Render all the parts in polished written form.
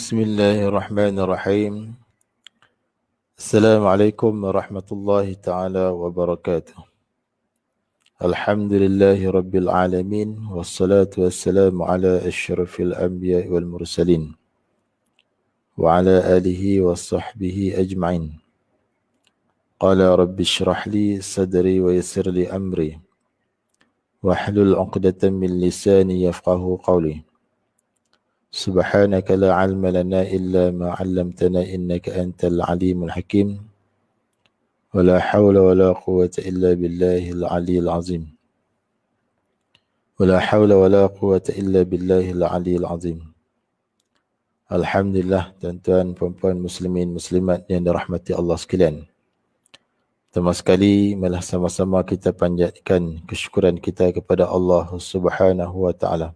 Bismillahirrahmanirrahim. Assalamualaikum warahmatullahi taala wabarakatuh. Alhamdulillahi rabbil alamin wassalatu wassalamu ala asyrafil anbiya wal mursalin wa ala alihi wa sahbihi ajma'in. Qala rabbi shrah li sadri wa yassir li amri wahlul 'uqdatam min lisani yafqahu qawli. Subhanaka la 'ilma lana illa ma 'allamtana innaka antal 'alimul hakim. Wala hawla wala quwwata illa billahil 'aliyyil 'azim. Wala hawla wala quwwata illa billahil 'aliyyil 'azim. Alhamdulillah, tuan-tuan, puan-puan, muslimin, muslimat yang dirahmati Allah sekalian. Pertama sekali, marilah sama-sama kita panjatkan kesyukuran kita kepada Allah Subhanahu wa taala.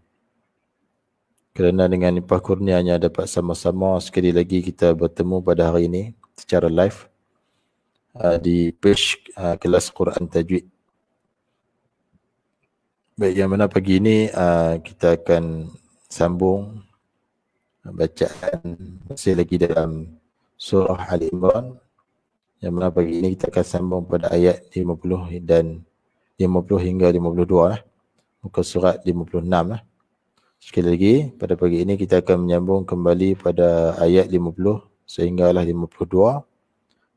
Kerana dengan limpah kurnianya dapat sama-sama sekali lagi kita bertemu pada hari ini secara live di page kelas Quran Tajwid. Baik, yang mana pagi ini kita akan sambung bacaan masih lagi dalam surah Ali Imran. Yang mana pagi ini kita akan sambung pada ayat 50 dan 50 hingga 52 lah. Muka surat 56 lah. Sekali lagi, pada pagi ini kita akan menyambung kembali pada ayat 50 sehinggalah 52.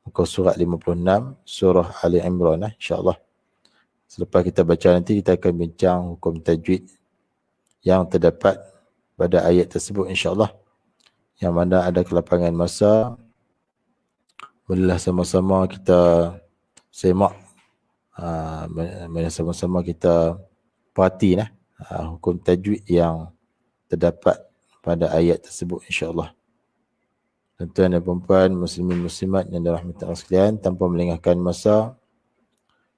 Muka surat 56, surah Ali Imran lah, insyaAllah. Selepas kita baca nanti, kita akan bincang hukum tajwid yang terdapat pada ayat tersebut, insyaAllah. Yang mana ada kelapangan masa, bolehlah sama-sama kita semak, sama-sama kita perhati hukum tajwid yang terdapat pada ayat tersebut, insyaAllah. Tuan-tuan dan puan-puan, muslimin muslimat yang dirahmati Allah sekalian, tanpa melengahkan masa,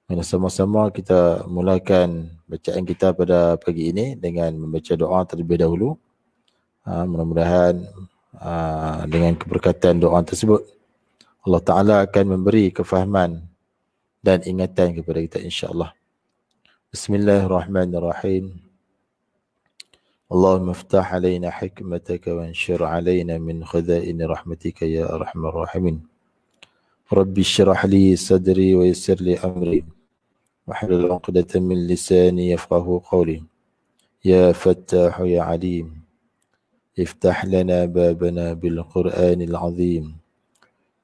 mari sama-sama kita mulakan bacaan kita pada pagi ini dengan membaca doa terlebih dahulu. Mudah-mudahan dengan keberkatan doa tersebut, Allah Ta'ala akan memberi kefahaman dan ingatan kepada kita, insyaAllah. Bismillahirrahmanirrahim. اللهم افتح علينا حكمتك وانشر علينا من خزائن رحمتك يا أرحم الراحمين. ربي اشرح لي صدري ويسر لي أمري واحلل عقدة من لساني يفقه قولي. يا فتاح يا عليم افتح لنا بابنا بالقرآن العظيم.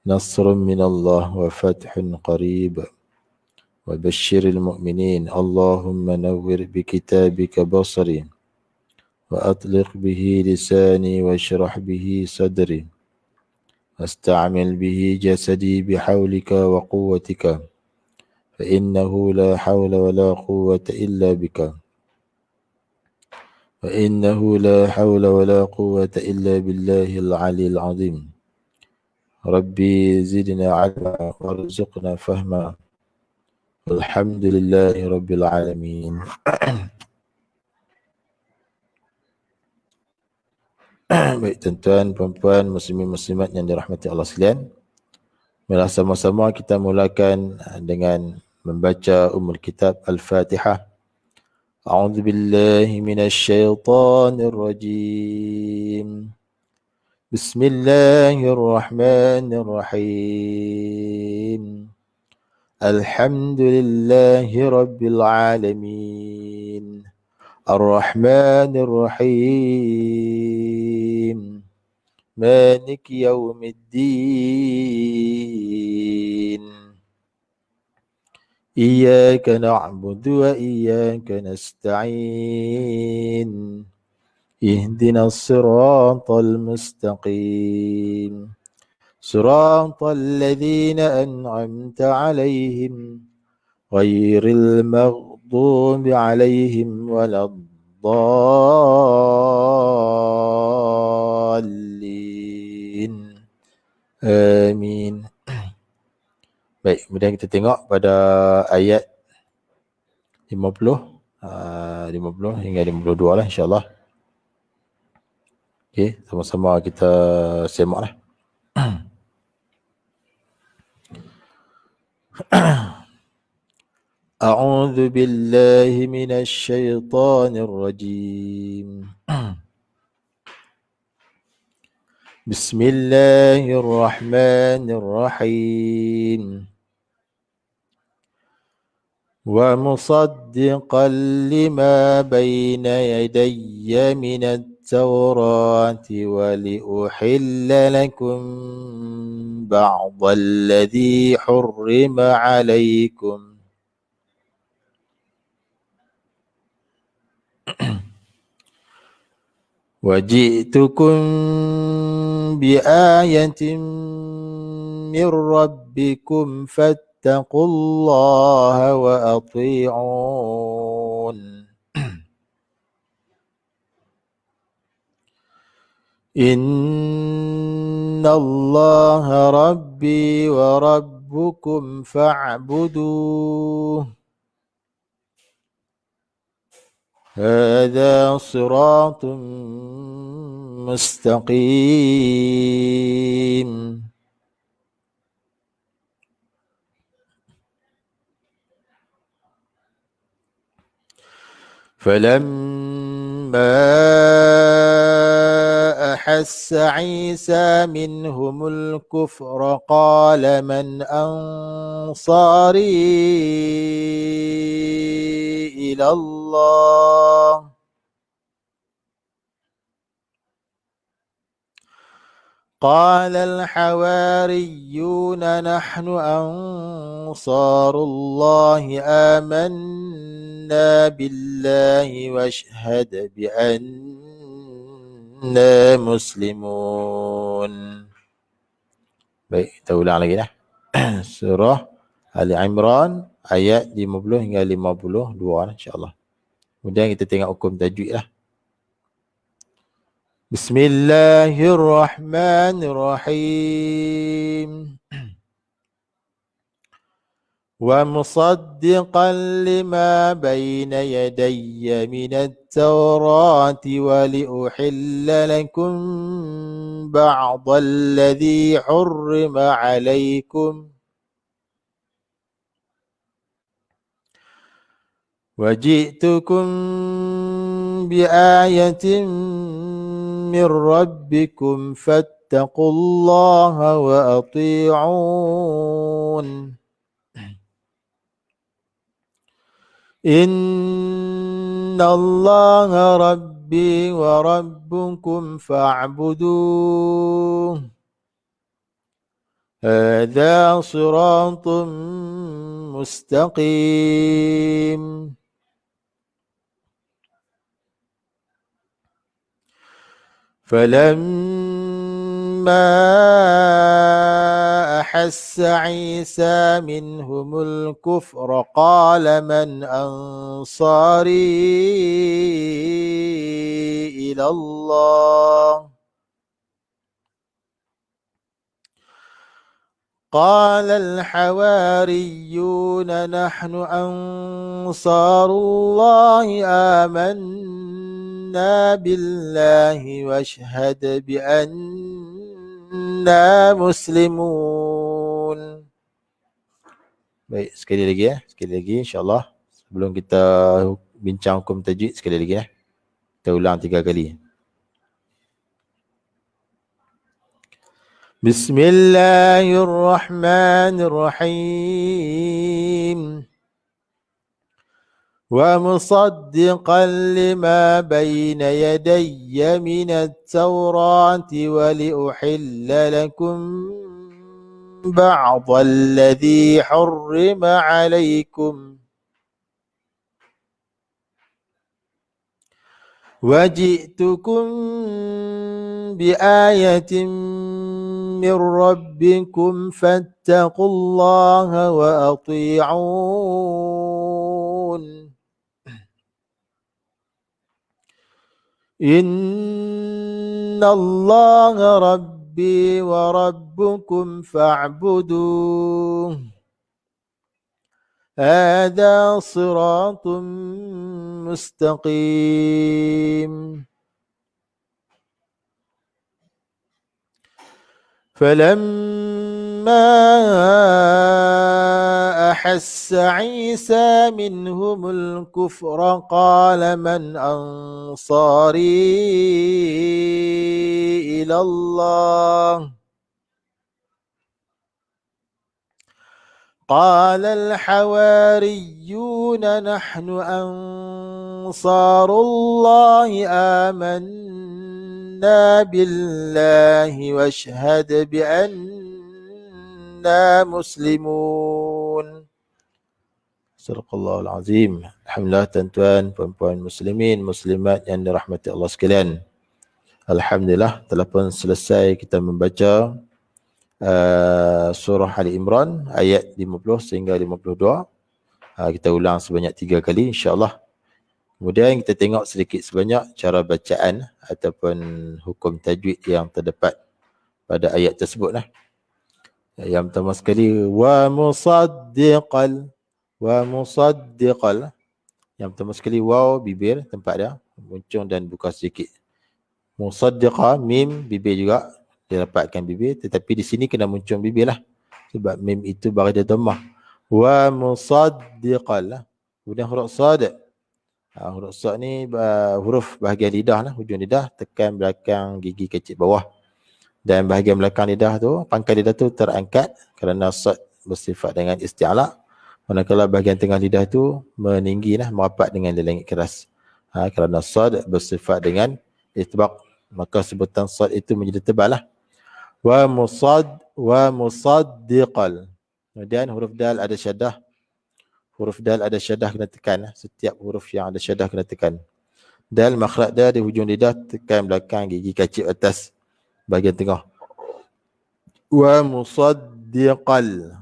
نصر من الله وفتح قريب وبشر المؤمنين. اللهم نور بكتابك بصري وأطلق به لساني واشرح به صدري واستعمل به جسدي بحولك وقوتك فإنه لا حول ولا قوة إلا بك. فإنه لا حول ولا قوة إلا بالله العلي العظيم. ربي زدنا علما وارزقنا فهما. الحمد لله رب العالمين. Baik, tuan-tuan, puan-puan, muslimin muslimat yang dirahmati Allah sekalian, marilah sama-sama kita mulakan dengan membaca Ummul Kitab Al-Fatihah. A'udzu billahi minasy syaithanir rajim. Bismillahirrahmanirrahim. Alhamdulillahi rabbil alamin. Ar-Rahmanir Rahim. Malik yaumiddin. Iyyaka na'budu wa iyyaka nasta'in. Ihdinas siratal mustaqim. Siratal ladzina an'amta 'alaihim ghairil maghdubi 'alaihim waladdallin. Amin. Baik, kemudian kita tengok pada ayat 50 hingga 52 lah, insyaAllah. Okey, sama-sama kita semak lah. A'udzu billahi minasy syaithanir rajim. بسم الله الرحمن الرحيم ومصدقا لما بين يدي من التوراة ولأحل لكم بعض الذي حرم عليكم وجئتكم بآية من ربكم فاتقوا الله وأطيعون إن الله ربي وربكم فاعبدوه هذا صراط مستقيم فلما أحس عيسى منهم الكفر قال من أنصاري إلى الله قال الحواريون نحن أنصار الله آمنا بالله واشهد بأننا مسلمون. Baik, kita ulang lagi dah. Surah Ali Imran ayat 50 hingga 52 insya-Allah. Kemudian kita tengok hukum tajwid lah. Bismillahirrahmanirrahim. ومصدقا لما بين يدي من التوراة ولأحل لكم بعض الذي حرم عليكم وجئتكم بآية من ربكم فاتقوا الله وأطيعون إن الله ربي وربكم فاعبدوه هذا صراط مستقيم فلما أحس عيسى منهم الكفر قال من أنصاري إلى الله قال الحواريون نحن أنصار الله آمنا بالله واشهد بأننا مسلمون. Baik, sekali lagi insya-Allah sebelum kita bincang hukum tajwid sekali lagi ya. Kita ulang 3 kali. Bismillahirrahmanirrahim. ومصدقا لما بين يدي من التوراة ولأحل لكم بعض الذي حرم عليكم وجئتكم بآية من ربكم فاتقوا الله وأطيعون إن الله ربي وربكم فاعبدوه هذا صراط مستقيم فلما أحس عيسى منهم الكفر قال من أنصاري إلى الله قال الحواريون نحن أنصار الله آمنا بالله واشهد بأننا مسلمون. Sadaqallahul Azim. Alhamdulillah tuan-tuan, puan-puan muslimin, muslimat yang dirahmati Allah sekalian. Alhamdulillah telah pun selesai kita membaca surah Ali Imran ayat 50 sehingga 52. Kita ulang sebanyak 3 kali insya-Allah. Kemudian kita tengok sedikit sebanyak cara bacaan ataupun hukum tajwid yang terdapat pada ayat tersebut lah. Yang pertama sekali wa musaddiqal. Yang pertama sekali waw bibir tempat dia muncung dan buka sedikit. Musaddiqa mim bibir juga dia dapatkan bibir, tetapi di sini kena muncung bibir lah sebab mim itu bagi dia dhammah. Wa musaddiqal. Kemudian huruf sad. Huruf sad ni huruf bahagian lidah lah, hujung lidah tekan belakang gigi kecil bawah. Dan bahagian belakang lidah tu, pangkal lidah tu terangkat kerana sad bersifat dengan isti'la. Manakala bahagian tengah lidah tu meninggi lah, merapat dengan langit keras. Kerana sad bersifat dengan itbaq, maka sebutan sad itu menjadi tebal lah. Wa musaddiqal. Kemudian huruf dal ada syaddah. Huruf dal ada syaddah kena tekan. Setiap huruf yang ada syaddah kena tekan. Dal makhraj dia di hujung lidah tekan belakang gigi kecil atas bahagian tengah. Wa musaddiqal.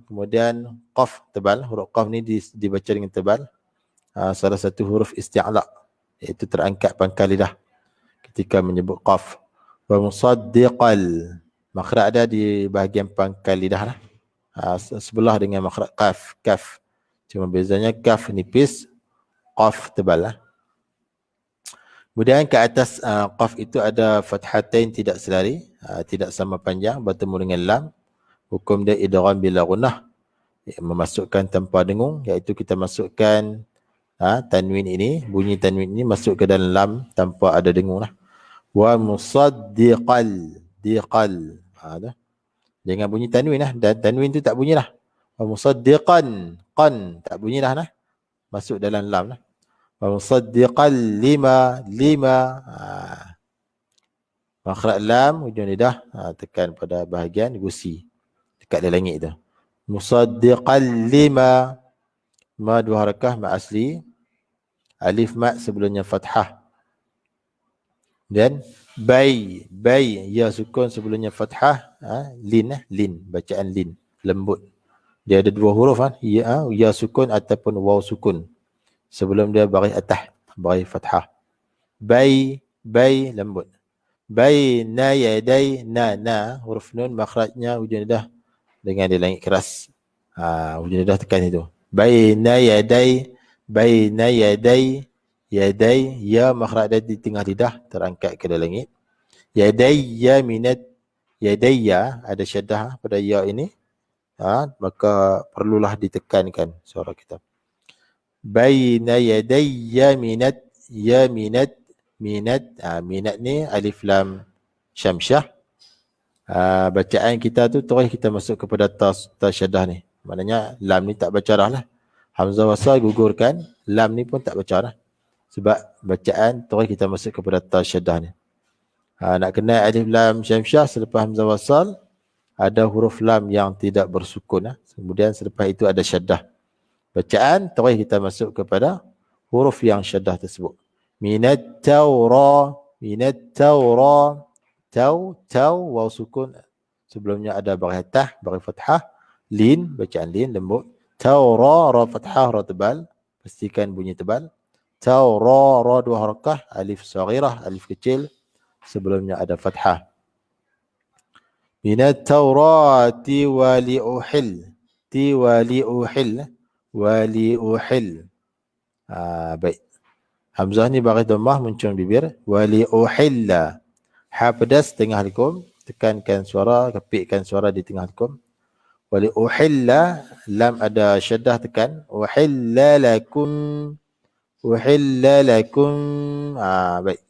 Kemudian qaf tebal. Huruf qaf ni dibaca dengan tebal. Salah satu huruf isti'la, iaitu terangkat pangkal lidah ketika menyebut qaf. Wa musaddiqal. Makhraj ada di bahagian pangkal lidah lah. Sebelah dengan makhraj kaf. Cuma bezanya kaf nipis, qaf tebal lah. Kemudian ke atas qaf itu ada fathatain tidak selari, tidak sama panjang, bertemu dengan lam. Hukum dia idgham bila gunnah, memasukkan tanpa dengung, iaitu kita masukkan tanwin ini, bunyi tanwin ini masuk ke dalam lam tanpa ada dengung lah. Wa musaddiqal, diqal. Jangan bunyi tanwin lah, dan tanwin tu tak bunyi lah. Wa musaddiqan, qan tak bunyi lah, masuk dalam lam lah. Wa musaddiqal lima. Makhraj lam hujung lidah tekan pada bahagian gusi dekat di langit tu. Musaddiqal lima. Ma dua harakah ma asli. Alif mat sebelumnya fathah. Dan bay ya sukun sebelumnya fathah, lin bacaan lin, lembut. Dia ada dua huruf ya sukun ataupun waw sukun. Sebelum dia bagi atas, bagi fathah. Bay lembut. Baina yaday na huruf nun makhrajnya hujung lidah dengan di langit keras. Hujung lidah tekan itu. Baina yaday ya makhraj dia di tengah lidah terangkat ke dalam langit. Yadayya minat, yadayya ada syaddah pada ya ini, maka perlulah ditekankan suara kita. Baina yadayya minat, ya minat ni alif lam syamsyah. Bacaan kita tu terus kita masuk kepada ta syaddah ni. Maknanya lam ni tak baca dah lah. Hamzah wasal gugurkan, lam ni pun tak baca dah. Sebab bacaan terus kita masuk kepada ta syaddah ni. Nak kenal alif lam syamsyah selepas hamzah wasal, ada huruf lam yang tidak bersukun. Kemudian selepas itu ada syaddah. Bacaan terus kita masuk kepada huruf yang syaddah tersebut. Minat taura, taw waw sukun sebelumnya ada bagi tah, bagi fathah, lin bacaan lin lembut. Taura ra fathah ra tebal, pastikan bunyi tebal. Taura ra dua harakah, alif saghirah, alif kecil sebelumnya ada fathah. Minat taurati wali uhil, baik. Hamzah ni bagi dhammah muncul bibir. Wali uhilla. Ha pedas tengah likum. Tekankan suara, kepikkan suara di tengah likum. Wali uhilla, lam ada syaddah tekan. Uhilla lakum. Uhilla lakum. Baik.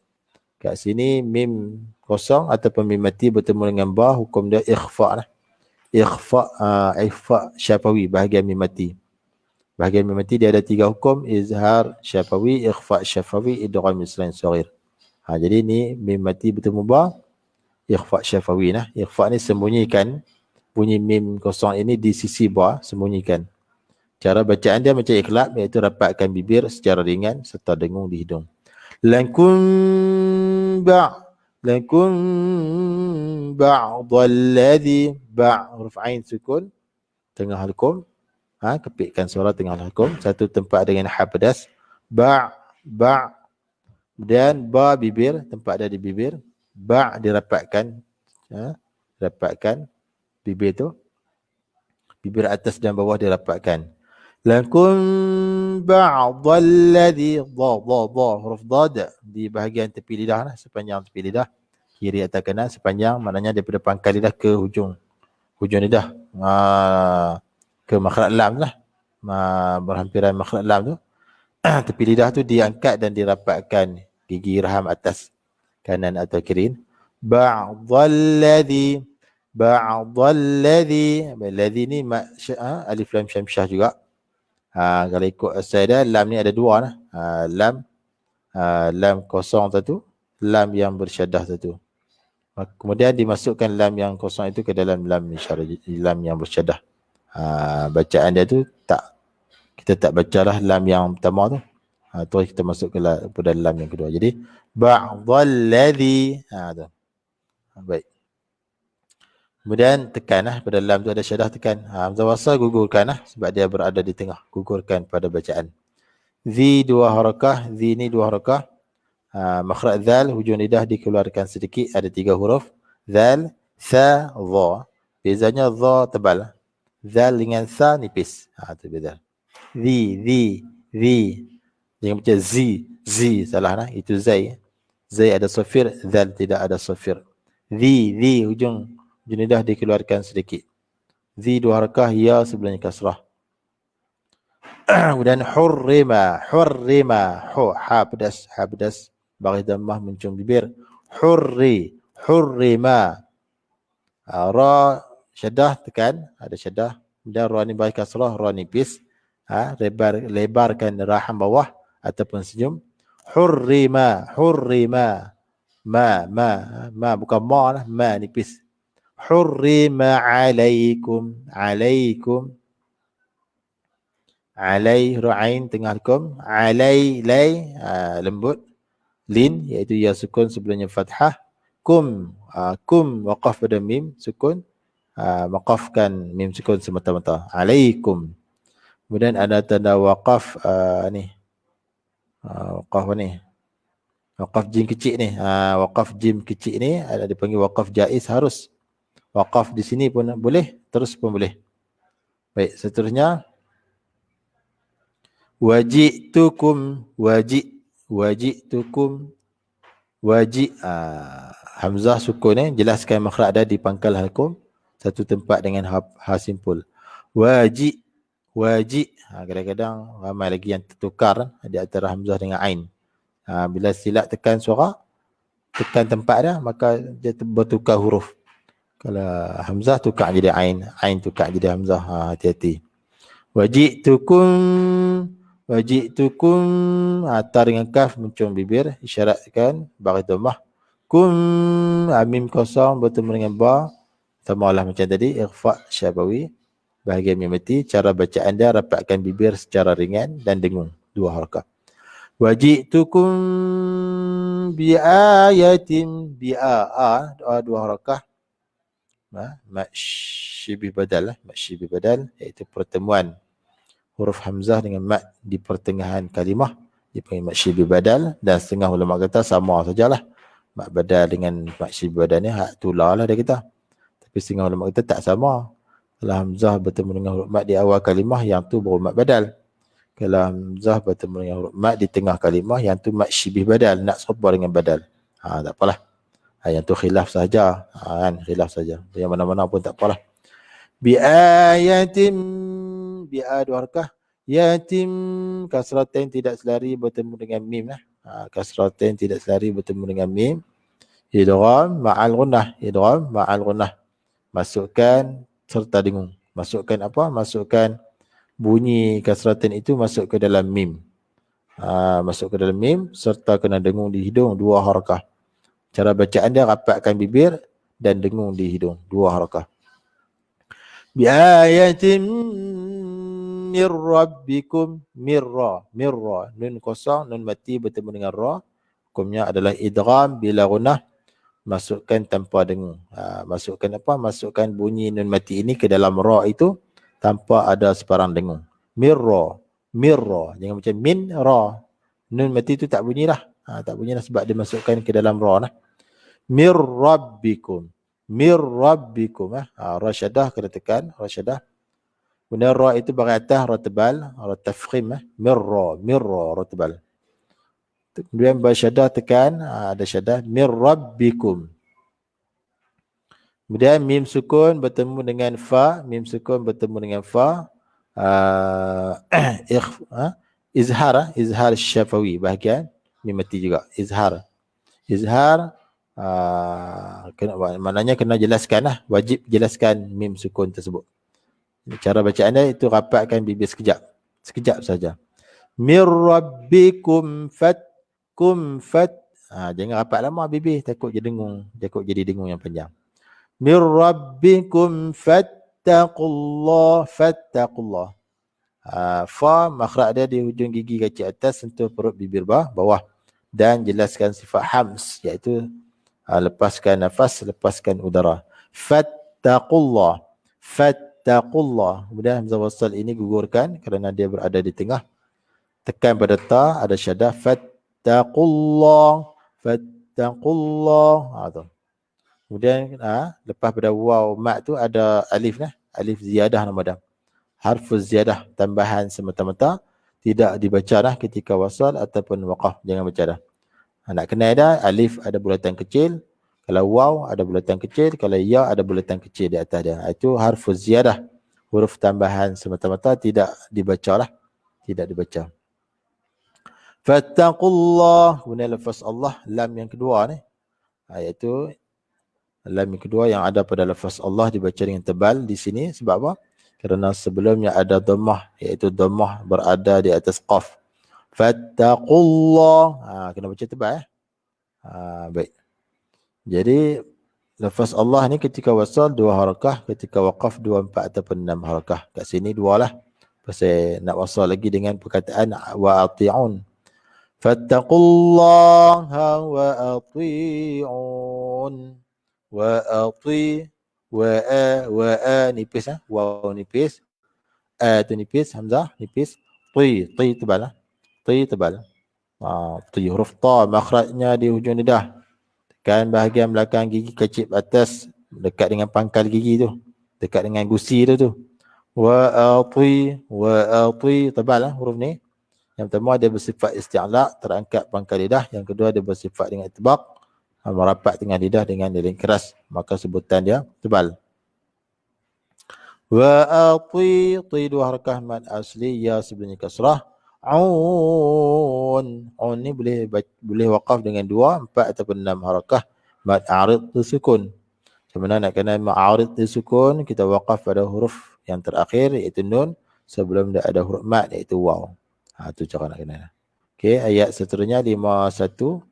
Kat sini mim kosong ataupun mim mati bertemu dengan ba, hukum dia ikhfa lah. Ikhfa syafawi, bahagian mim mati. Bahagian mim mati dia ada 3 hukum: izhar syafawi, ikhfa syafawi, idgham mislan saghir. Jadi ni mim mati bertemu ba, ikhfa syafawi lah. Ikhfa ni sembunyikan bunyi mim kosong ini di sisi ba, sembunyikan. Cara bacaan dia macam ikhlab, iaitu rapatkan bibir secara ringan serta dengung di hidung. Lakum ba'dalladhi huruf ain sukun tengah halkum, kepitkan suara tengah halkum, satu tempat dengan ha pedas, dan ba bibir, tempat dia di bibir, dirapatkan, rapatkan bibir tu, bibir atas dan bawah dirapatkan. Lakum ba'dalladhi huruf dad di bahagian tepi lidah lah, sepanjang tepi lidah, kiri atas kanan sepanjang, maknanya daripada pangkal lidah ke hujung lidah, ke makhraj lam lah, berhampiran makhraj lam tu. Tepi lidah tu diangkat dan dirapatkan gigi raham atas kanan atau kiri. Ba'dalladhi, ladhi ni alif lam syamsyah juga. Kalau ikut asal dia, lam ni ada 2 lah. Lam kosong satu, lam yang bersyaddah satu. Kemudian dimasukkan lam yang kosong itu ke dalam lam yang bersyaddah. Bacaan dia tu kita tak bacalah lam yang pertama tu. Terus kita masuk ke dalam lam yang kedua. Jadi ba'dalladhi, tu. Baik. Kemudian tekanlah pada lam tu ada syaddah, tekan. Hamzah wasal gugurkanlah sebab dia berada di tengah. Gugurkan pada bacaan. Zi 2 harakah, zi ni 2 harakah. Makhraj zal, hujung lidah dikeluarkan sedikit, ada 3 huruf. Zal, sa, dha. Bezanya dha tebal. Zal dengan sa nipis. Itu beza. Zi. Jangan baca zi, salah lah. Itu zai. Zai ada safir, zal tidak ada safir. Zi, hujung lidah dikeluarkan sedikit. Zi 2 harakah, ya sebelahnya kasrah. Kemudian hurrima, ha pedas, bagi dhammah mencium bibir. Hurrima. Ra syaddah tekan, ada syaddah. Dan ra ni bagi kasrah, ra nipis. Lebarkan raham bawah ataupun senyum. Hurrima. Ma bukan ma lah, ma nipis. Hurrima alaikum. Alai ra'ain tengah hukum. Alai lay lembut. Lin iaitu ya sukun sebelumnya fathah. Kum waqaf pada mim sukun. Waqafkan mim sukun semata-mata. Alaikum. Kemudian ada tanda waqaf waqaf ni. Waqaf jim kecil ni. Waqaf jim kecil ni ada dipanggil waqaf jaiz, harus. Waqaf di sini pun boleh, terus pun boleh. Baik, seterusnya wajitukum. Hamzah sukun ni, jelaskan makhraj dia di pangkal halkum, satu tempat dengan ha simpul. Waji. Kadang-kadang ramai lagi yang tertukar di antara hamzah dengan ain. Bila silap tekan suara, tekan tempat dia, maka dia bertukar huruf. Kalau hamzah tukar jadi ain tukar jadi hamzah. Hati-hati. Wajitukum. Ta dengan kaf mencium bibir, isyaratkan bagi dhammah. Kum, mim kosong bertemu dengan ba, samalah macam tadi, ikhfa syafawi, bahagian mim mati. Cara bacaan dia, rapatkan bibir secara ringan dan dengung, 2 harakah. Wajitukum bi'ayatin, 2 harakah. Mat syibih badal, iaitu pertemuan huruf hamzah dengan mat di pertengahan kalimah, dipanggil mat syibih badal. Dan setengah ulama kata sama sajalah, mat badal dengan mat syibih badal ni hak tular lah dia kata. Tapi setengah ulama kata tak sama. Kalau hamzah bertemu dengan huruf mat di awal kalimah, yang tu baru mat badal. Kalau hamzah bertemu dengan huruf mat di tengah kalimah, yang tu mat syibih badal, nak serupa dengan badal. Tak apalah. Yang tu khilaf saja, khilaf saja. Yang mana-mana pun tak apalah. Biayatim, bi'a dua harakah. Yatim, kasratain tidak selari bertemu dengan mim lah. Kasratain tidak selari bertemu dengan mim. Idgham ma'al gunnah, idgham ma'al gunnah. Masukkan serta dengung. Masukkan apa? Masukkan bunyi kasratain itu masuk ke dalam mim. Masuk ke dalam mim serta kena dengung di hidung dua harakah. Cara bacaan dia rapatkan bibir dan dengung di hidung dua harakah. Biayatin mir rabbikum, mirra, mirra, nun kosong, nun mati bertemu dengan ra. Hukumnya adalah idgham bila gunnah, masukkan tanpa dengung. Masukkan apa? Masukkan bunyi nun mati ini ke dalam ra itu tanpa ada sebarang dengung. Mirra, mirra, jangan macam min ra. Nun mati itu tak bunyilah. Tak bunyilah sebab dia masukkan ke dalam ra lah. Mir rabbikum, mir rabbikum. Ra syadah kena tekan, ra syadah. Kemudian ra itu bahagian atas, ra tebal, ra tafkhim. Mirra, mirra, ra tebal. Kemudian bersyadah tekan, ada syadah, mir rabbikum. Kemudian mim sukun bertemu dengan fa, mim sukun bertemu dengan fa. Izhar, izhar syafawi, bahagian mim mati juga, izhar. Izhar, maknanya kena jelaskan lah, wajib jelaskan mim sukun tersebut. Cara bacaan dia itu rapatkan bibir sekejap. Sekejap saja. Mir rabbikum fatkum fat. Jangan rapat lama bibir, takut jadi dengung, takut jadi dengung yang panjang. Mir rabbikum fattaqullah, fattaqullah. Fa makhraj dia di hujung gigi kaki atas sentuh perut bibir bawah dan jelaskan sifat hams, iaitu lepaskan nafas, lepaskan udara. Fattaqullah, fattaqullah. Kemudian hamzah wasal ini gugurkan kerana dia berada di tengah. Tekan pada ta, ada syadah fattaqullah, fattaqullah. Tu. Kemudian lepas pada waw mat tu ada alif lah, alif ziyadah nama dia. Harfuz ziyadah, tambahan semata-mata, tidak dibaca dah ketika wasal ataupun waqaf, jangan baca dah. Nak kenal dah, alif ada bulatan kecil, kalau waw ada bulatan kecil, kalau ya ada bulatan kecil di atas dia. Itu harfuz ziyadah, huruf tambahan semata-mata, tidak dibaca lah, tidak dibaca. Fattaqullah, kemudian lafaz Allah, lam yang kedua ni, iaitu lam yang kedua yang ada pada lafaz Allah dibaca dengan tebal di sini. Sebab apa? Kerana sebelumnya ada dhammah, iaitu dhammah berada di atas qaf. Fattaqullah, kena baca tebal. Baik. Jadi lafaz Allah ni ketika wasal 2 harakah, ketika waqaf 2, 4 ataupun 6 harakah. Kat sini 2 lah. Pasal nak wasal lagi dengan perkataan wa ati'un. Fattaqullaha wa ati'un. Wa ati, wa nipis waw nipis, tu nipis, hamzah nipis, ti tebal lah, ti tebal. Ti huruf ta makhrajnya di hujung lidah. Tekan bahagian belakang gigi kecil atas dekat dengan pangkal gigi tu, dekat dengan gusi tu. Wa ati tebal lah huruf ni. Yang pertama dia bersifat isti'la, terangkat pangkal lidah. Yang kedua dia bersifat dengan itbaq, merapat dengan lidah dengan lilin keras, maka sebutan dia tebal. Wa ati, ti 2 harakah mad asli, ya sebelumnya kasrah. Un ni boleh waqaf dengan 2, 4 ataupun 6 harakah mad arid sukun. Sebenarnya nak kena ma'arid sukun, kita waqaf pada huruf yang terakhir iaitu nun, sebelum dia ada huruf mad iaitu waw. Tu cara nak kena. Okey, ayat seterusnya 51.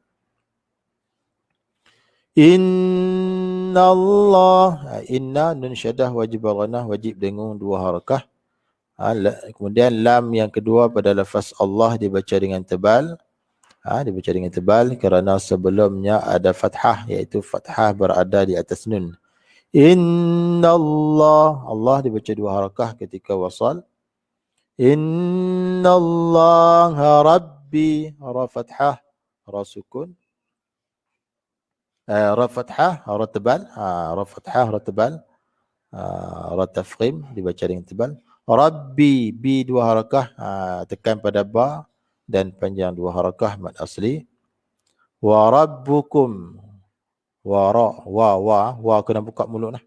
Inna Allah, inna nun syadah wajib ghanah, wajib dengung 2 harakah. Kemudian lam yang kedua pada lafaz Allah dibaca dengan tebal. Dibaca dengan tebal kerana sebelumnya ada fathah, iaitu fathah berada di atas nun. Inna Allah, Allah dibaca 2 harakah ketika wasal. Inna Allah Rabbi, ra fathah, ra sukun. Ra fathah, ra tebal, ra fathah, ra tebal, ra tafkhim dibaca dengan tebal. Rabbi, bi 2 harakah, tekan pada ba dan panjang 2 harakah mad asli. Wa rabbukum, wa ra, wa kena buka mulut lah.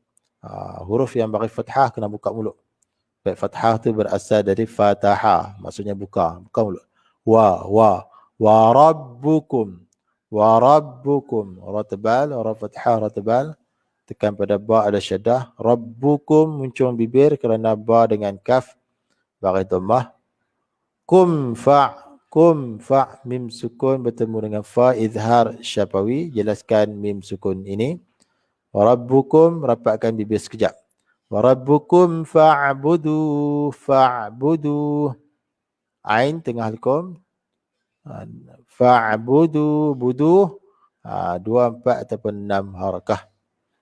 Huruf yang bagi fathah kena buka mulut. Baik, fathah tu berasal dari fataha, maksudnya buka mulut. Wa rabbukum. Wa rabbukum. Ra tebal, ra fathah, ra tebal. Tekan pada ba ada syaddah. Rabbukum muncung bibir kerana ba dengan kaf bagi dhammah. Kum fa mim sukun bertemu dengan fa izhar syafawi, jelaskan mim sukun ini. Wa rabbukum, rapatkan bibir sekejap. Wa rabbukum fa'budu. Ain tengah halqum. Fa'budu, budu. 2, 4 ataupun 6 harakah.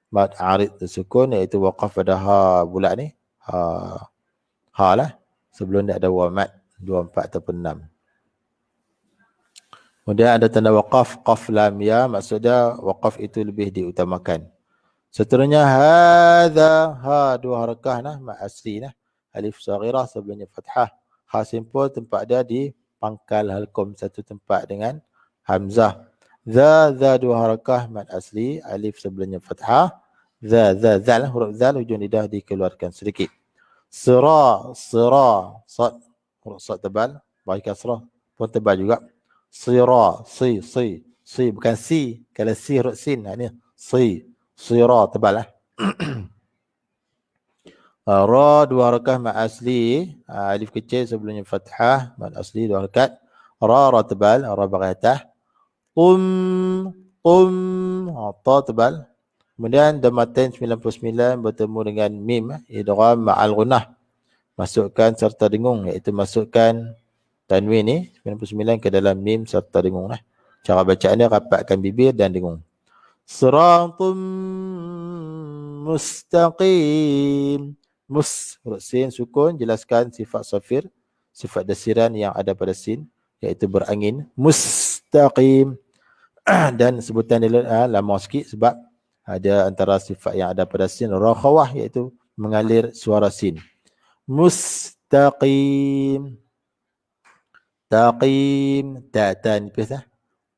Mad arid tersukun, iaitu waqaf pada ha bulat ni. Ha lah. Sebelum dia ada wa mad. 2, 4 ataupun 6. Kemudian ada tanda waqaf, qaf lam ya, maksudnya waqaf itu lebih diutamakan. Seterusnya hadza, ha 2 harakah nah, mad asli nah. Alif saghirah sebelumnya fathah. Ha simpul tempat dia di pangkal halqum satu tempat dengan hamzah. Za 2 harakah mad asli, alif sebelumnya fathah. Zal, huruf zal hujung lidah dikeluarkan sedikit. Sira, sad, huruf sad tebal, bagi kasrah pun tebal juga. Sira, si bukan si, kalau si huruf sin, ni sira tebal lah. Ra 2 harakah mad asli, alif kecil sebelumnya fathah, mad asli 2 harakat. Ra tebal, ra bagi atas. Ta tebal. Kemudian dhammatain 99 bertemu dengan mim, idgham ma'al gunnah. Masukkan serta dengung, iaitu masukkan tanwin ni 99 ke dalam mim serta dengung lah. Cara bacaan dia rapatkan bibir dan dengung. Siratum mustaqim. Huruf sin sukun, jelaskan sifat safir, sifat desiran yang ada pada sin, iaitu berangin. Mustaqim. Dan sebutan dia lama sikit sebab ada antara sifat yang ada pada sin rakhawah, iaitu mengalir suara sin. Mustaqim. Taqim, ta nipis lah.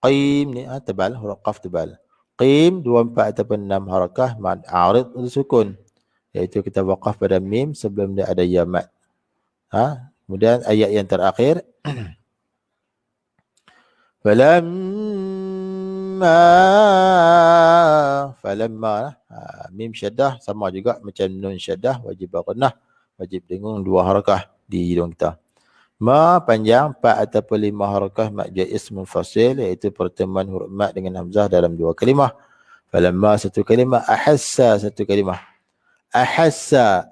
Qim ni tebal, huruf qaf tebal. Qim 2, 4 ataupun 6 harakah mad arid sukun, iaitu kita waqaf pada mim sebelum dia ada ya mad. Kemudian ayat yang terakhir falamma mim syaddah sama juga macam nun syaddah, wajib gunnah, wajib dengung 2 harakah di hidung kita. Ma panjang 4 ataupun 5 harakah mad jaiz munfasil, iaitu pertemuan huruf mad dengan hamzah dalam 2 kalimah. Falamma 1 kalimah, ahassa 1 kalimah. Ahassa,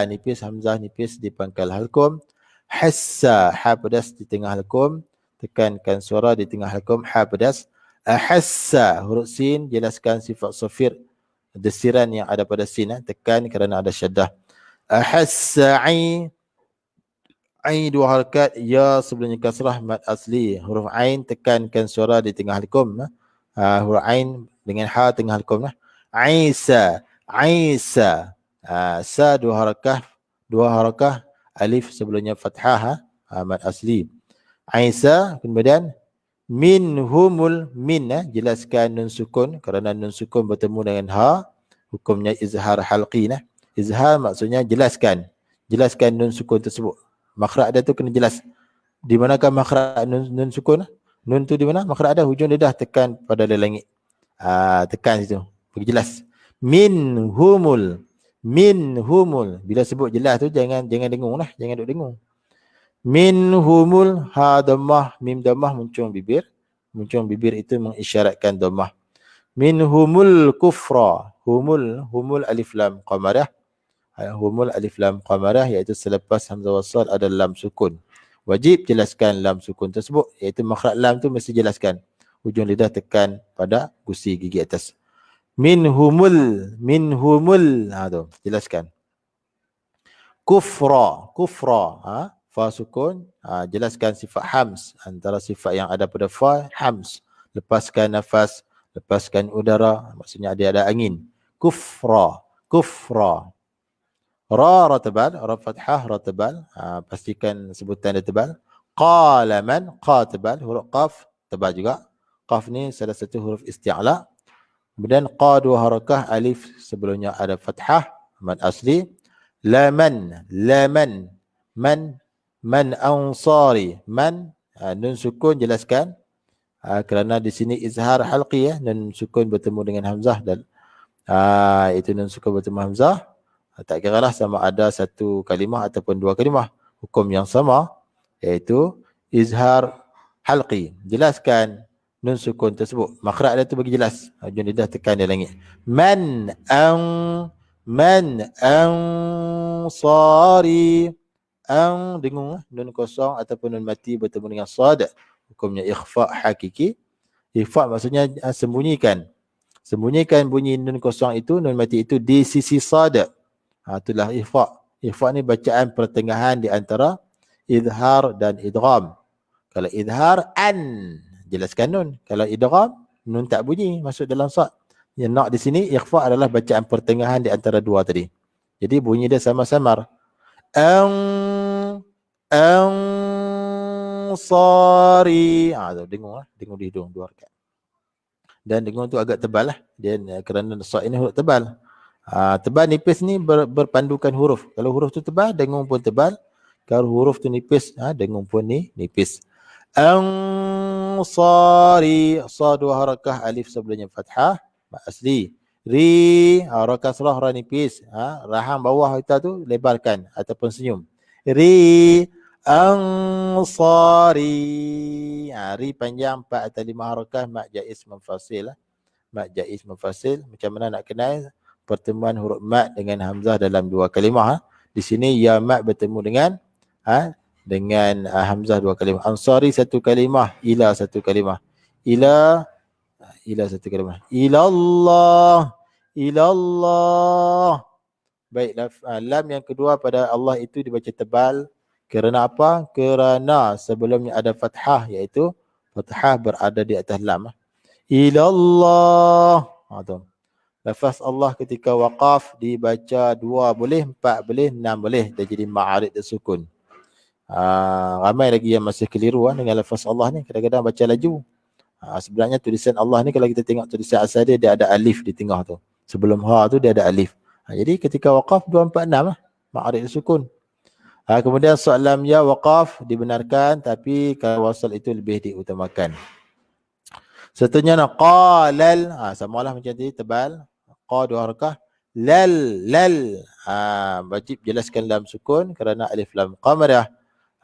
nipis, hamzah nipis di pangkal halqum. Hassa, ha pedas di tengah halqum. Tekankan suara di tengah halqum, ha pedas. Ahassa, huruf sin, jelaskan sifat safir, desiran yang ada pada sin. Tekan kerana ada syaddah. Ahassa, ain 2 harakat, ya sebelumnya kasrah mad asli. Huruf ain, tekankan suara di tengah halqum. Huruf ain dengan ha tengah halqum. Aisa, sa 2 harakah, alif sebelumnya fathah, mad asli. Aisa, kemudian minhumul, jelaskan nun sukun, kerana nun sukun bertemu dengan ha, hukumnya izhar halqi. Izhar maksudnya jelaskan nun sukun tersebut. Makhraj dia tu kena jelas. Di manakah makhraj nun sukun? Nun tu di mana? Makhraj ada, hujung lidah tekan pada langit. Tekan situ, bagi jelas. Minhumul. Bila sebut jelas tu jangan dengung lah, jangan duk dengung. Minhumul, ha dhammah, mim dhammah muncung bibir. Muncung bibir itu mengisyaratkan dhammah. Minhumul kufra. Humul alif lam qamarah. Humul alif lam qamarah, iaitu selepas hamzah wasal ada lam sukun. Wajib jelaskan lam sukun tersebut, iaitu makhraj lam tu mesti jelaskan. Hujung lidah tekan pada gusi gigi atas. Minhumul, tu jelaskan. Kufra, fa sukun, jelaskan sifat hams, antara sifat yang ada pada fa, hams, lepaskan nafas, lepaskan udara, maksudnya ada angin. Kufra. Ra tebal, ra fathah, ra tebal, pastikan sebutan dia tebal. Qalaman, qa tebal, huruf qaf tebal juga. Qaf ni salah satu huruf isti'la. Kemudian qa 2 harakah, alif sebelumnya ada fathah, mad asli. Laman, laman, man ansari, man, nun sukun jelaskan, kerana di sini izhar halqi ya, nun sukun bertemu dengan hamzah dan itu nun sukun bertemu hamzah. Tak kiralah sama ada satu kalimah ataupun dua kalimah, hukum yang sama, iaitu izhar halqi. Jelaskan nun sukun tersebut, makhraj dia tu bagi jelas, hujung lidah tekan di langit. Man ansari, dengung nun kosong ataupun nun mati bertemu dengan sad, hukumnya ikhfa hakiki. Ikhfa maksudnya sembunyikan bunyi nun kosong itu, nun mati itu di sisi sad. Itulah ikhfa. Ikhfa ni bacaan pertengahan di antara izhar dan idgham. Kalau izhar an, jelaskan nun. Kalau idgham, nun tak bunyi masuk dalam sad. Yang nak di sini ikhfa adalah bacaan pertengahan di antara dua tadi. Jadi bunyi dia sama-samar. Ansari. Dengung lah. Dengung di hidung dua rakaat. Dan dengung tu agak tebal lah. Dia kerana sad ini huruf tebal. Tebal nipis ni berpandukan huruf. Kalau huruf tu tebal, dengung pun tebal. Kalau huruf tu nipis, dengung pun ni nipis. Ansari. Sa dua harakah, alif sebelumnya fathah, asli. Ri, harakah kasrah, ra nipis. Rahang bawah kita tu lebarkan ataupun senyum. Ri ansari. Ri panjang 4 atau 5 harakah, mak jaiz munfasil lah. Mak jaiz munfasil. Macam mana nak kenal pertemuan huruf mat dengan hamzah dalam dua kalimah? Di sini ya mat bertemu dengan hamzah dua kalimah. Ansari satu kalimah, ila satu kalimah. Ila satu kalimah. Ilallah. Baik, lam yang kedua pada Allah itu dibaca tebal. Kerana apa? Kerana sebelumnya ada fathah, iaitu fathah berada di atas lam. Ilallah. Lafaz Allah ketika waqaf dibaca 2 boleh, 4 boleh, 6 boleh. Dia jadi ma'arid sukun. Ramai lagi yang masih keliru dengan lafaz Allah ni. Kadang-kadang baca laju. Sebenarnya tulisan Allah ni kalau kita tengok tulisan asal dia ada alif di tengah tu. Sebelum ha tu dia ada alif. Jadi ketika waqaf 2, 4, 6 lah. Ma'arid sukun. Kemudian soalan ya waqaf dibenarkan, tapi kalau wasal itu lebih diutamakan. Seterusnya qalal, samalah macam tadi tebal. Qa 2 harakah. Lal. Wajib jelaskan lam sukun kerana alif lam qamarah.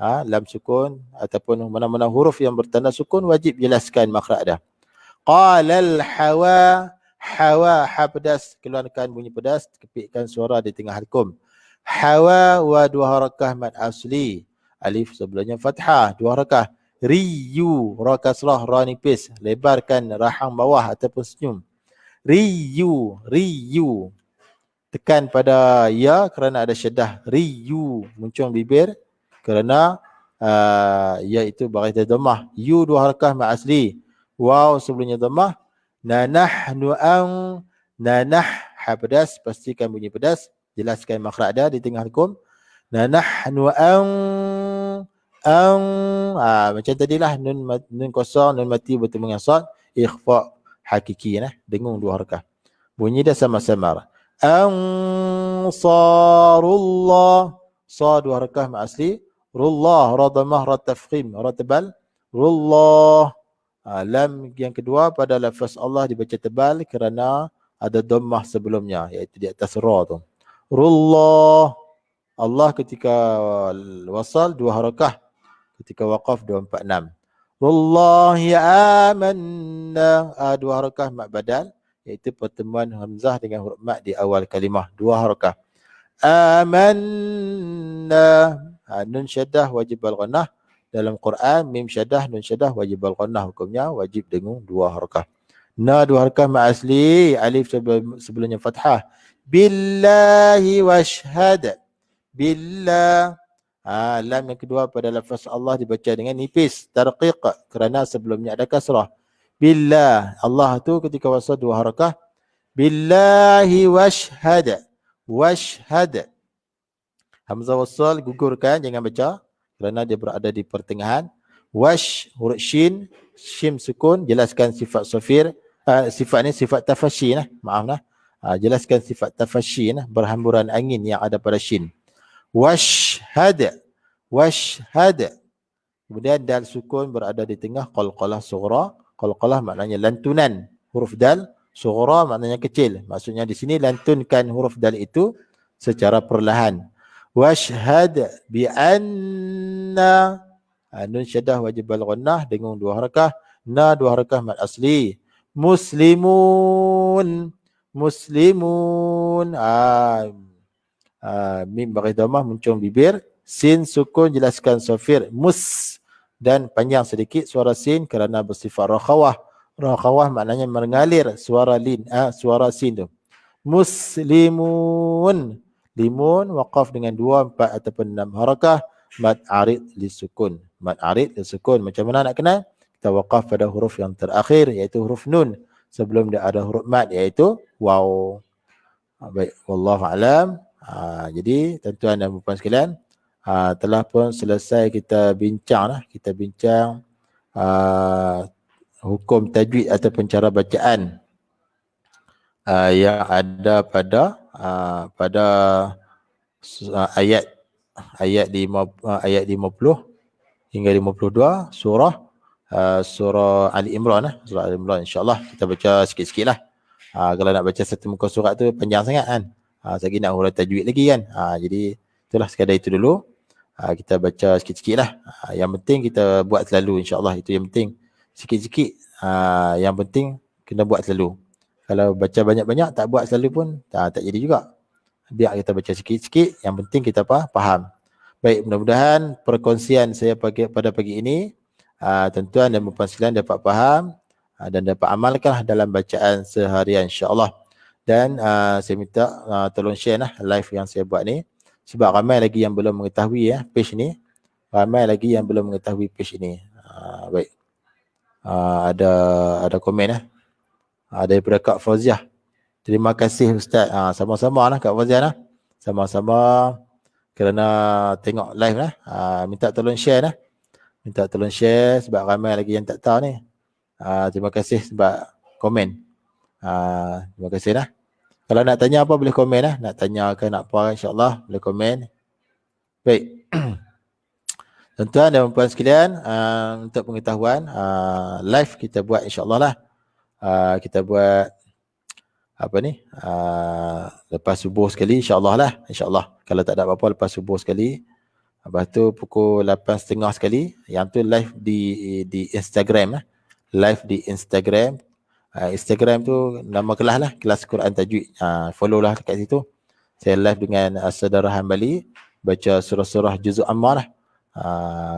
Lam sukun ataupun mana-mana huruf yang bertanda sukun wajib jelaskan makhraj dah. Qalal hawa. Ha pedas, keluarkan bunyi pedas, kepitkan suara di tengah halkum. Hawa wa 2 harakah mad asli. Alif sebelumnya fathah 2 harakah. Riyu, ra kasrah, ra nipis, lebarkan rahang bawah ataupun senyum. Riyu. Tekan pada ya kerana ada syaddah. Riyu, muncung bibir kerana ya itu bagi dhammah. Yu 2 harakah mad asli. Waw sebelumnya dhammah. Nanahnu nanah, ha pedas, pastikan bunyi pedas, jelaskan makhraj dia di tengah hukum. Nanahnu macam tadilah, nun kosong, nun mati bertemu dengan sad, ikhfa hakiki dengung 2 harakah. Bunyi dia sama-sama. Ansarullah. Sa 2 harakah mak asli. Rullah, ra dhammah, ra tafkhim, ra tebal. Rullah. Lam yang kedua pada lafaz Allah dibaca tebal kerana ada dhammah sebelumnya, iaitu di atas ra tu. Rullah. Allah ketika wasal 2 harakah, ketika waqaf 2, 4, 6. Wallahi amanna, 2 harakah mak badal, iaitu pertemuan hamzah dengan huruf mat di awal kalimah, 2 harakah. Amanna, nun syaddah wajib al-ghunnah. Dalam Quran mim syaddah, nun syaddah wajib al-ghunnah, hukumnya wajib dengung 2 harakah. Na 2 harakah mak asli, alif sebelumnya fathah. Billahi washhad. Billah. Lam yang kedua pada lafaz Allah dibaca dengan nipis, tarqiq, kerana sebelumnya ada kasrah. Billah. Allah tu ketika wasal 2 harakah. Billahi washhad. Washhad. Hamzah wasal gugurkan, jangan baca kerana dia berada di pertengahan. Wash, huruf shin, shim sukun, jelaskan sifat sofir. Sifat ni sifat tafashi maaf Jelaskan sifat tafasyi, berhamburan angin yang ada pada shin. Washhad, washhad. Kemudian dal sukun berada di tengah qalqalah sughra. Qalqalah maknanya lantunan. Huruf dal sughra maknanya kecil. Maksudnya di sini lantunkan huruf dal itu secara perlahan. Washhad bi anna, nun syaddah wajib al ghunnah dengan 2 harakah, na 2 harakah mad asli. Muslimun, muslimun. Mim bagi dhamah muncul bibir, sin sukun jelaskan sofir, mus, dan panjang sedikit suara sin kerana bersifat rakhawah. Rakhawah maknanya mengalir suara lin, suara sin tu. Muslimun, limun waqaf dengan 2, 4 ataupun 6 harakah, mad arid li sukun. Mad arid li sukun. Macam mana nak kenal? Kita waqaf pada huruf yang terakhir iaitu huruf nun. Sebelum dia ada huruf mad iaitu waw. Baik, wallahu alam. Jadi tuan-tuan dan puan sekalian, telah pun selesai kita bincang hukum tajwid ataupun cara bacaan yang ada pada ayat 50 hingga 52 surah Ali Imran. Surah Ali Imran insya-Allah kita baca sikit-sikitlah. Kalau nak baca satu muka surat tu panjang sangat kan. Lagi nak huruf tajwid lagi kan. Jadi itulah sekadar itu dulu. Kita baca sikit-sikit lah. Yang penting kita buat selalu insya-Allah, itu yang penting. Sikit-sikit. Yang penting kena buat selalu. Kalau baca banyak-banyak tak buat selalu pun tak jadi juga. Biar kita baca sikit-sikit, yang penting kita faham. Baik, mudah-mudahan perkongsian saya pada pagi ini tuan-tuan dan puan sekalian dapat faham dan dapat amalkan dalam bacaan seharian insya-Allah. Dan saya minta tolong share live yang saya buat ni, sebab ramai lagi yang belum mengetahui page ni. Ramai lagi yang belum mengetahui page ini. Baik. Ada komen daripada Kak Fauziah. Terima kasih Ustaz. Sama-sama Kak Fauziah sama-sama kerana tengok live minta tolong share Minta tolong share sebab ramai lagi yang tak tahu ni. Terima kasih sebab komen. Terima kasih Kalau nak tanya apa boleh komen nak tanya ke nak apa insya-Allah boleh komen. Baik. Tuan-tuan dan puan sekalian, untuk pengetahuan live kita buat insya-Allah kita buat lepas subuh sekali insya-Allah insya-Allah. Kalau tak ada apa-apa lepas subuh sekali. Lepas tu pukul 8.30 sekali. Yang tu live di Instagram live di Instagram. Instagram tu nama kelas kelas Quran Tajwid. Follow dekat situ. Saya live dengan saudara Hambali baca surah-surah juzuk Ammar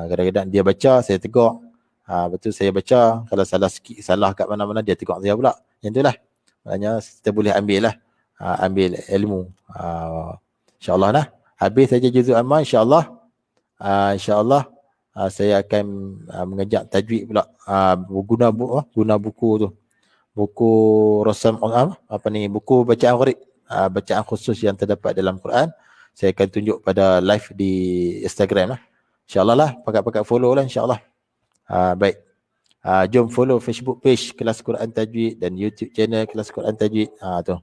kadang-kadang dia baca, saya tegur. Betul saya baca, kalau salah sikit, salah kat mana-mana dia tegur saya pula. Yang itulah. Maknanya kita boleh ambil ilmu. Insya-Allah habis saja juzuk Ammar insya-Allah. Insya-Allah saya akan mengajak tajwid pula, guna buku tu. Buku Rasam buku bacaan gharib, bacaan khusus yang terdapat dalam Quran. Saya akan tunjuk pada live di Instagram insya-Allah pakat-pakat follow insya-Allah. Baik. Jom follow Facebook page Kelas Quran Tajwid dan YouTube channel Kelas Quran Tajwid. Tu.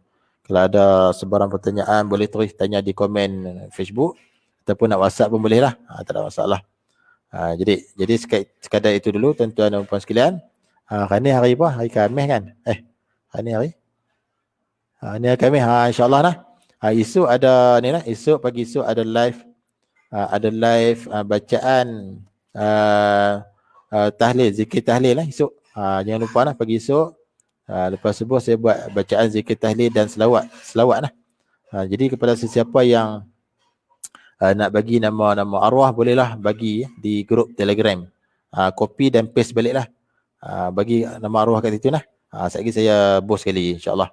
Kalau ada sebarang pertanyaan boleh terus tanya di komen Facebook ataupun nak WhatsApp pun boleh tak ada masalah. Jadi sekadar itu dulu tuan-tuan dan puan sekalian. Hari ni hari apa? Hari Khamis kan? Hari ni hari? Ni hari Khamis. InsyaAllah esok ada esok pagi esok ada live. Ada live bacaan tahlil, zikir tahlil esok. Jangan lupa pagi esok. Lepas subuh saya buat bacaan zikir tahlil dan selawat jadi kepada sesiapa yang nak bagi nama arwah bolehlah bagi di grup Telegram. Copy dan paste baliklah. Bagi nama arwah kat situ sekali saya bos sekali insya-Allah.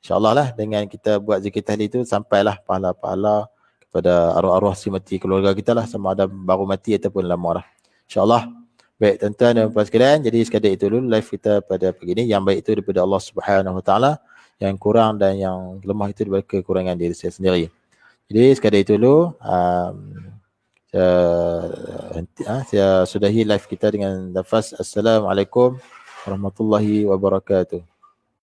InsyaAllah dengan kita buat zikir tahlil itu sampailah pahala-pahala kepada arwah-arwah si mati keluarga kita sama ada baru mati ataupun lama InsyaAllah. Baik tuan-tuan dan puan sekalian, jadi sekadar itu dulu live kita pada pagi ini. Yang baik itu daripada Allah Subhanahu Wa Taala, yang kurang dan yang lemah itu daripada kekurangan diri saya sendiri. Jadi sekadar itu dulu saya sudahi live kita dengan lafaz Assalamualaikum warahmatullahi wabarakatuh.